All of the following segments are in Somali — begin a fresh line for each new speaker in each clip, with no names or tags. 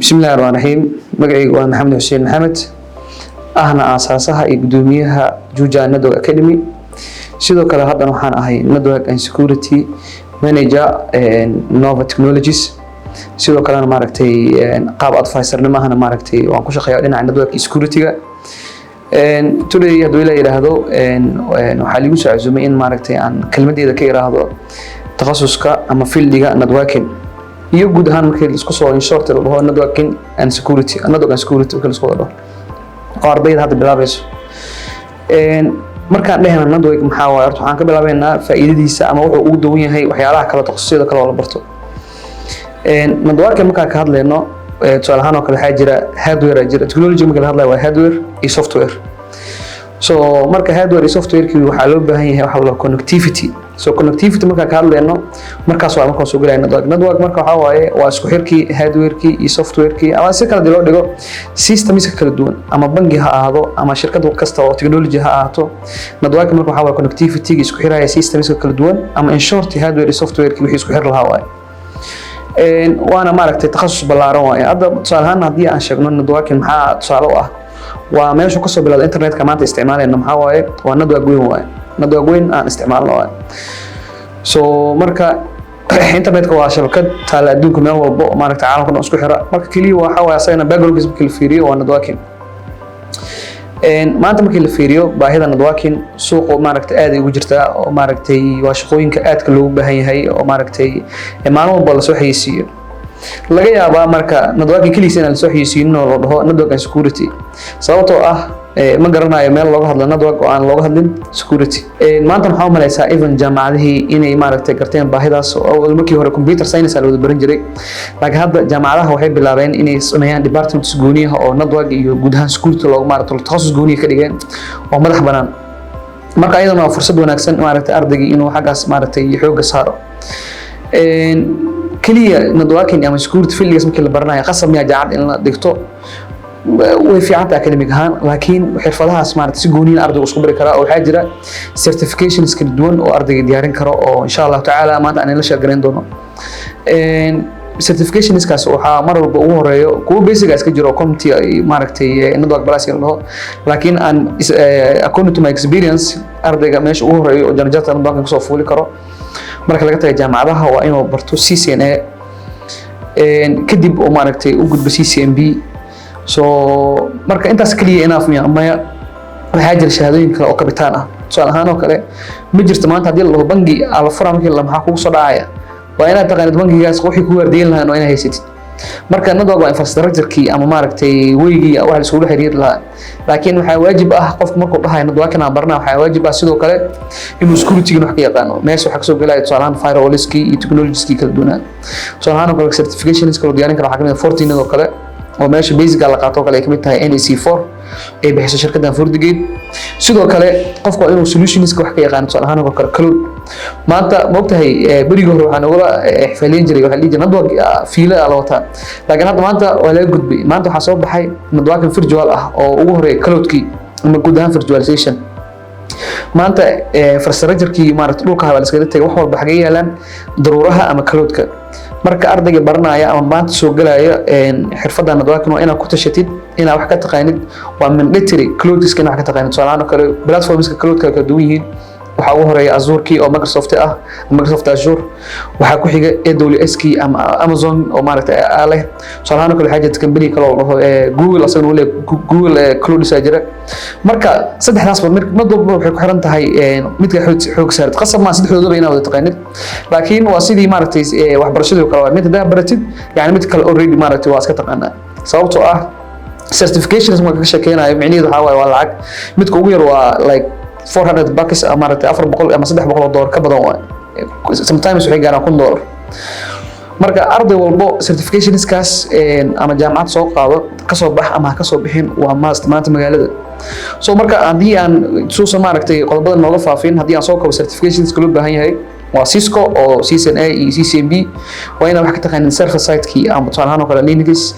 بسم الله الرحمن الرحيم مقعي وأنا محمد حسين محمد أهنا أساسها يقدميها جوجا ندو أكاديمي sidoo kale hadda waxaan ahay network and security manager Nova Technologies sidoo kale maaragtay qaab advisor-nimo ahna maaragtay waan ku shaqeeyaa dhinaca network security-ga today haduu ila yiraahdo waxa lagu soo casuumay in maaragtay aan kelmadeeda ka yiraahdo takhasuska ama fieldiga networking iyo guud ahaan markii la isku soo in short loo dhaho networking and security network and security kala soo dhaho ardayda hadda bilaabayso markaan dhehna network maxaa waaye horta waxaan ka bilaabeynaa faa'iidadiisa ama wuxuu ugu doon yahay waxyaalaha kala takhasusada kala wada barto network markaan ka hadlayno tusaale ahaan oo kale waxaa jira hardware jira technology marka la hadlayo waa hardware iyo software so marka hardware iyo software kii waxa loo baahan yahay waxa la connectivity so connectivity marka ka hadlayno markaas waa markaan soo galay network marka waxa waaye waa isku xirkii hardware kii iyo software kii ama si kala loo dhigo systems kala duwan ama bangi ha ahaado ama shirkad kasta oo technology ha ahaato network marka waxa waa connectivity isku xiraya systems kala duwan ama in short hardware iyo software kii wixii isku xir lahaa waaye وانا maaragtay takhasus balaaran waa hadda tusaalahan hadii aan sheegno networking maxaa tusaale u ah waa meesha ka soo bilowday internetka maanta isticmaalayna maxaa waaye waa network weyn aan isticmaalno waaye so marka internetka waa shabakad taal adduunka meel walba maaragtay caalamka isku xira marka kaliya waxa waaye asayna background kala fiiriyo waa networking maanta markii la fiiriyo baahida networking suuqa maaragtay aad ay ugu jirtaa oo maaragtay waa shaqooyinka aadka loogu baahan yahay oo maaragtay maalmo walba la soo xayeysiiyo laga yaabaa marka networking kaliya in la soo xayeysiino loo dhaho network and security sababtoo ah ma garanayo meel looga hadlo network oo aan looga hadlin security maanta waxaan u maleysaa even jaamacadihii inay maaragtay garteen baahidaas oo markii hore computer science la wada baran jiray laakiin hadda jaamacadaha waxay bilaabeen inay sameeyaan departments gooni ah oo network iyo guud ahaan security loogu maaragtay takhasus gooni ka dhigeen oo madax banaan marka ayadana waa fursad wanaagsan maaragtay ardayga inuu xagaas maaragtay xooga saaro kaliya networking ama security fields markii la baranayo qasab miyaa jaamacad in la dhigto way fiicanta academic ahaan laakiin xirfadahaas maaragtay si gooni ah ardaygu isku bari kara oo waxa jira certifications kala duwan oo ardayga diyaarin karo oo insha Allah taala maanta aan la shaqeyn doono certifications kaas waxa mar walba ugu horeeyo kuwa basic iska jiro committee maaragtay network balance laho laakiin aan according to my experience ardayga meesha ugu horeeyo oo janjarta network soo fuuli karo marka laga tagay jaamacadaha waa inuu barto CCNA kadib oo maaragtay u gudbo CCNB so marka intaas kaliya enough miya ama waxa jira shahaadooyin kale oo kabitaan ah tusaale ahaan oo kale ma jirto maanta hadii la bangi ala fura markii la maxaa kugu soo dhacaya waa inaad taqaanid bangigaas wixii ku wardiin lahayn oo inaad haysatid marka network waa infrastructure-kii ama maaragtay weygii wax la isku xiriir lahaa laakiin waxa waajib ah qofku markuu dhahay networking aan barnaa waxa waajib ah sidoo kale inuu security wax ka yaqaano meesha waxa ka soo galay tusaalahan firewalls-kii iyo technologies-kii kala duwan tusaalahan kale certifications kala diyaarin kara waxa kamid ah 14 oo kale oo meesha basic la qaato kale ay kamid tahay NEC4 ay bixiso shirkaddan Fortigate sidoo kale qofku inuu solutions wax ka yaqaan tusaalahan oo kale cloud maanta moogtahay bariga hore waxaan uga xifaalin jiray waxa liijan network fiila la wata laakiin hadda maanta waa laga gudbay maanta waxa soo baxay network virtual ah oo ugu horeeyay cloud-kii ama guud ahaan virtualization maanta infrastructure-kii maaragtay dhulka hawada iskaga tagay wax walba xagee yaalaan daruuraha ama cloud-ka marka ardayga baranaya ama maanta soo galaya xirfadda networking waa inaad ku tashatid inaad wax ka taqaanid waa mandatory cloud-iska wax ka taqaanid tusaale kale platforms-ka cloud-ka ka duwan yihiin waxa ugu horeeya Azure-kii oo Microsoft ah Microsoft Azure waxa ku xiga AWS-kii ama Amazon oo maaragtay leh tusaale kale xajad company kale oo Google asaguna leh Google Cloud jira marka saddexdaas madaba waxay ku xiran tahay midka xoog saarad qasab ma saddexdooda inaad wada taqaanid laakiin waa sidii maaragtay waxbarashadu kala waa mid hadaa baratid yani mid kale already maaragtay waa iska taqaanaa sababtoo ah certifications ma ka shaqeynayo micnaheedu waxa waaye waa lacag midka ugu yar waa like $400 ama $400 ama $300 ka badan waa sometimes waxay gaaraan $100 marka arday walbo certifications kaas ama jaamacad soo qaado ka soo bax ama ka soo bixin waa maanta magaalada so marka hadii aan soo maaragtay qodobada nooga faafin hadii aan soo kabo certifications kala baahan yahay waa Cisco oo CCNA iyo CCNB waa inaad wax ka taqaanid server side-kii ama tusaalahan oo kale Linux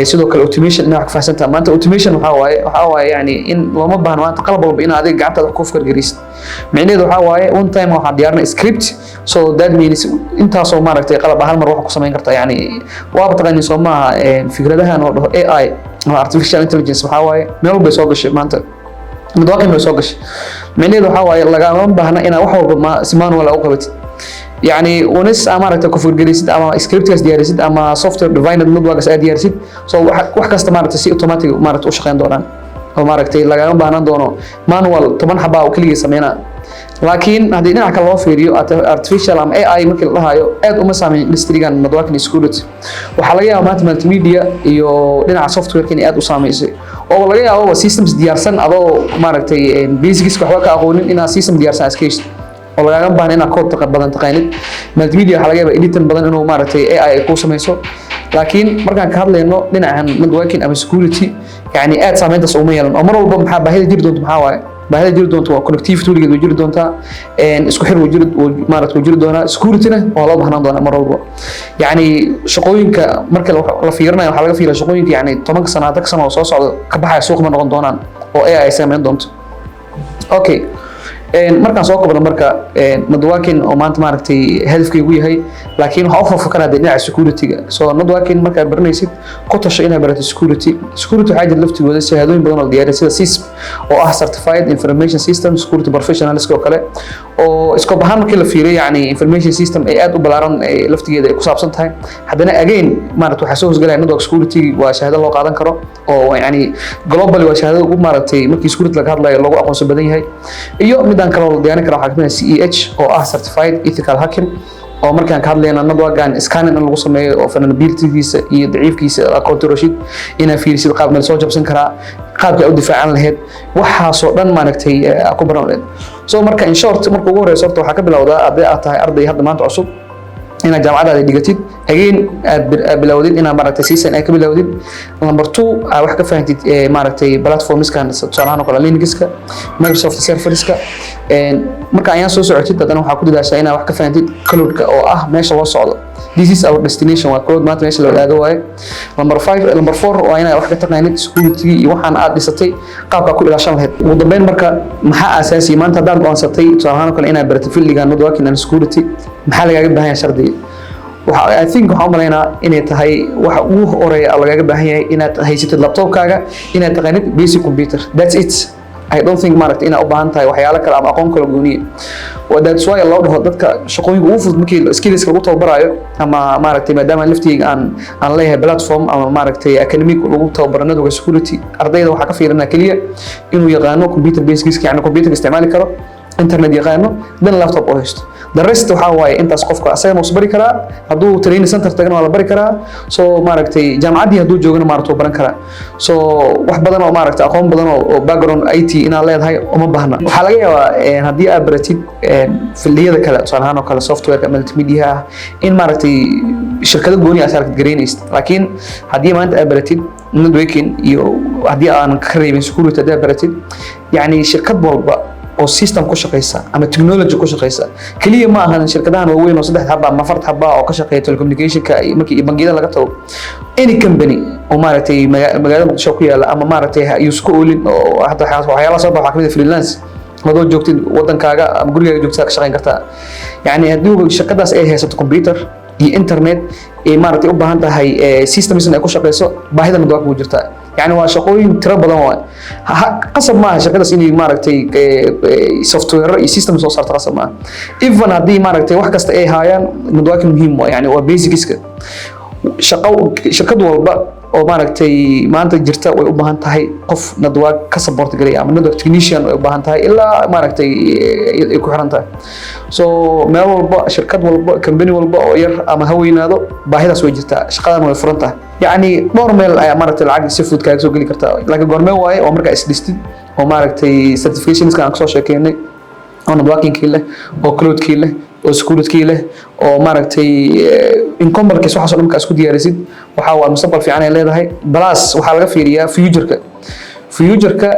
sidoo kale automation inaad wax fahansantaa maanta automation waxa waaye yani in looma baahno maanta qalab walba in adiga gacantaada ku fikirgelisid micnaheedu waxa waaye one time waxaan diyaarnay script so that means intaasoo maaragtay qalab hal mar wax ku samayn kartaa yani waaba taqaaniin soo maaha fikradahan oo dhaho AI ama artificial intelligence waxa waaye meel walba soo gashay maanta mudwaaqin bay soo gashay micnaheedu waxa waaye lagama baahna inaad wax walba si manual u qabatid يعني ونس أمارة كفر جريسد أما سكريبتس ديارسد أما software defined networks ديارسد so wax kasta maaragtay si automatic maaragtay u shaqeyn doonaan oo maaragtay laga baahan doono manual 10 xaba oo kaliya sameeyna laakiin hadii dhinaca kale loo fiiriyo artificial ama AI markii la dhahayo aad uma saameyn industry-gan networking security waxa laga yaabaa maanta multimedia iyo dhinaca software-ka in aad u saameysay oo laga yaabo systems diyaarsan adoo maaragtay basics waxba ka aqoonin inaad system diyaarsan askaysid oo laga baahan inaad code badan taqaanid multimedia waxa laga yaabaa editing badan inuu maaragtay AI ku sameeyso laakiin markaan ka hadlayno dhinacan networking ama security yani aad saameyntaas uma yeelan oo mar walba maxaa baahida jiri doonto maxaa waaye baahida jiri doonto waa connectivity weligeed way jiri doontaa isku xir way jiri doonaa security-na waa loo baahnaan doonaa mar walba yani shaqooyinka marka la fiirinayo waxaa laga fiiraa shaqooyinka yani 10 sano 10 sano oo soo socda ka baxaya suuq ma noqon doonaan oo AI sameyn doonto okay markaan soo kobno marka networking oo maanta maaragtay hadafkaygu yahay laakiin waxa u fakarayaa dhinaca security-ga soo networking marka baranaysid ku tasho inaad barato security waxaa jira laftigooda shahaadooyin badan oo diyaariyay sida CISP oo ah certified information system security professionals oo kale oo isku bahan markii la fiiriyo yani information system ay aad u balaaran laftigeeda ay ku saabsan tahay haddana again maaragtay waxa soo hosgalaya network security waa shahaado loo qaadan karo oo yani globally waa shahaado ugu maaragtay markii security laga hadlayo lagu aqoonsan badan yahay iyo midaan kale oo diyaarin kara waxa kamid ah CEH oo ah certified ethical hacking oo markaan ka hadlayna network-gan scanning in lagu sameeyo oo vulnerability-giisa iyo daciifkiisa aqoonta rashid ina fiirisid qaab meel soo jabsan karaa qaabka u difaacan lahayd waxaas oo dhan maaragtay ku baran so marka in short marka ugu horeyso horta waxa ka bilowdaa aad tahay arday hadda maanta cusub inaad jaamacadaada dhigatid again aad bilowdid inaad maaragtay season ay ka bilowdid number 2 aad wax ka fahantid maaragtay platformskan tusaalahaan oo kale Linux-ka Microsoft Surface-ka marka ayaan soo socotid dadana waxa ku dadaashaa inaad wax ka fahantid cloud-ka oo ah meesha loo socdo this is our destination waa cloud maanta meesha la wadaado waaye number 4 waa inaad wax ka taqaanid security iyo waxaan aad dhisatay qaabka ku ilaashan lahayd ugu dambeyn marka maxaa asaasi maanta haddaad go'aansatay tusaalahaan oo kale inaad barato field-ga networking and security maxaa lagaaga baahan yahay shardiga I think waxaan umaleynaa inay tahay waxa ugu horeeya lagaaga baahan yahay inaad haysatid laptop-kaaga inaad taqaanid basic computer that's it I don't think maaragtay inaad u baahan tahay waxyaalo kale ama aqoon kale gooniye that's why loo dhaho dadka shaqooyinka ugu fudud markii skills lagu tababarayo ama maaragtay maadaama laftiga aan leeyahay platform ama maaragtay academic lagu tababaro network security ardayda waxa ka fiirina kaliya inuu yaqaano computer basics yani computer isticmaali karo internet yaqaano dan laptop oo haysto the rest waxa waaye intaas qofka asagana uu bari karaa hadduu training center tagana waa la bari karaa so maaragtay jaamacadii hadduu joogana maaragtay baran karaa so wax badan oo maaragtay aqoon badan oo background IT inaad leedahay uma baahna waxa laga yaabaa haddii aad baratid filliyada kale tusaalahaan oo kale software multimedia ah in maaragtay shirkado gooni aad aragtid gareynaysid laakiin haddii maanta aad baratid networking iyo haddii aan ka reebin security haddii aad baratid yani shirkad walba oo system ku shaqeysa ama technology ku shaqeysa kaliya ma ahan shirkadahan waaweyn oo 3 xaba ama 4 xaba oo ka shaqeeya telecommunication-ka markii bangiyada laga tago any company oo maaragtay magaalada Muqdisho ku yaala ama maaragtay isku oolin oo hadda waxyaalaha soo baxa kamid freelance wadoo joogtid wadankaaga ama gurigaaga joogtaa ka shaqeyn kartaa yani haddii shirkadaas ay haysato computer iyo internet ee maaragtay u baahan tahay systems ay ku shaqeyso baahida network ku jirta يعني waa shaqooyin tiro badan waa qasab ma aha shaqadaas inay maaragtay software iyo system soo saarto qasab ma even haddii maaragtay wax kasta ay hayaan networking muhiim waa yani waa basicska shaqad walba oo maaragtay maanta jirta way u baahan tahay qof network ka support galaya ama network technician way u baahan tahay ilaa maaragtay ay ku xiran tahay so meel walba shirkad walba company walba oo yar ama ha weynaado baahidaas way jirtaa shaqadan way furan tahay يعني دور ميل ayaa maaragtay lacag si fudud kaaga soo gali kartaa laakiin goormee waaye oo marka is dhistid oo maaragtay certifications ka aan soo sheekeynay oo networking leh oo cloud leh oo security leh oo maaragtay income-ka waxaas oo dhan ka isku diyaarisid waxa waa mustaqbal fiican ay leedahay plus waxa laga fiiriyaa future-ka future-ka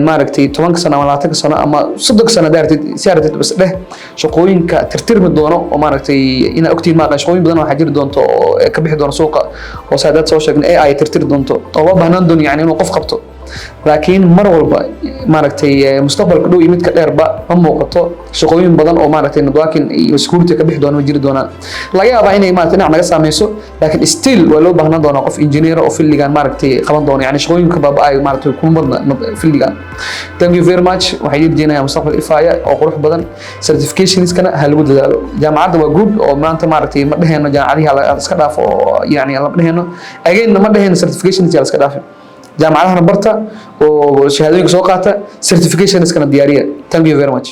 maaragtay 10 sano ama 20 sano ama 30 sano daartid siyaartid bas dheh shaqooyinka tirtirmi doono oo maaragtay ina ogtiin ma shaqooyin badan waxa jiri doonto oo ka bixi doono suuqa oo saadad soo sheegnay AI tirtir doonto oo loo baahnaan doono yani inuu qof qabto laakiin mar walba maaragtay mustaqbalka dhow iyo midka dheerba ma muuqato shaqooyin badan oo maaragtay networking iyo security ka bixi doono jiri doonaan laga yaabaa inay maaragtay dhinac naga saameyso laakiin still waa loo baahnaan doonaa qof engineer oo filligan maaragtay qaban doono yani shaqooyinka baaba ay maaragtay kuma badna filligan thank you very much waxay jirjeenayaan mustaqbal ifaaya oo qurux badan certificationskana ha lagu dadaalo jaamacadda waa good oo maanta maaragtay ma dhaheeno jaamacadaha la iska dhaafo oo yani la dhaheeno again ma dhaheeno certifications la iska dhaafo jaamacadaha barta oo shahaadooyinka soo qaata certificationskana diyaariya thank you very much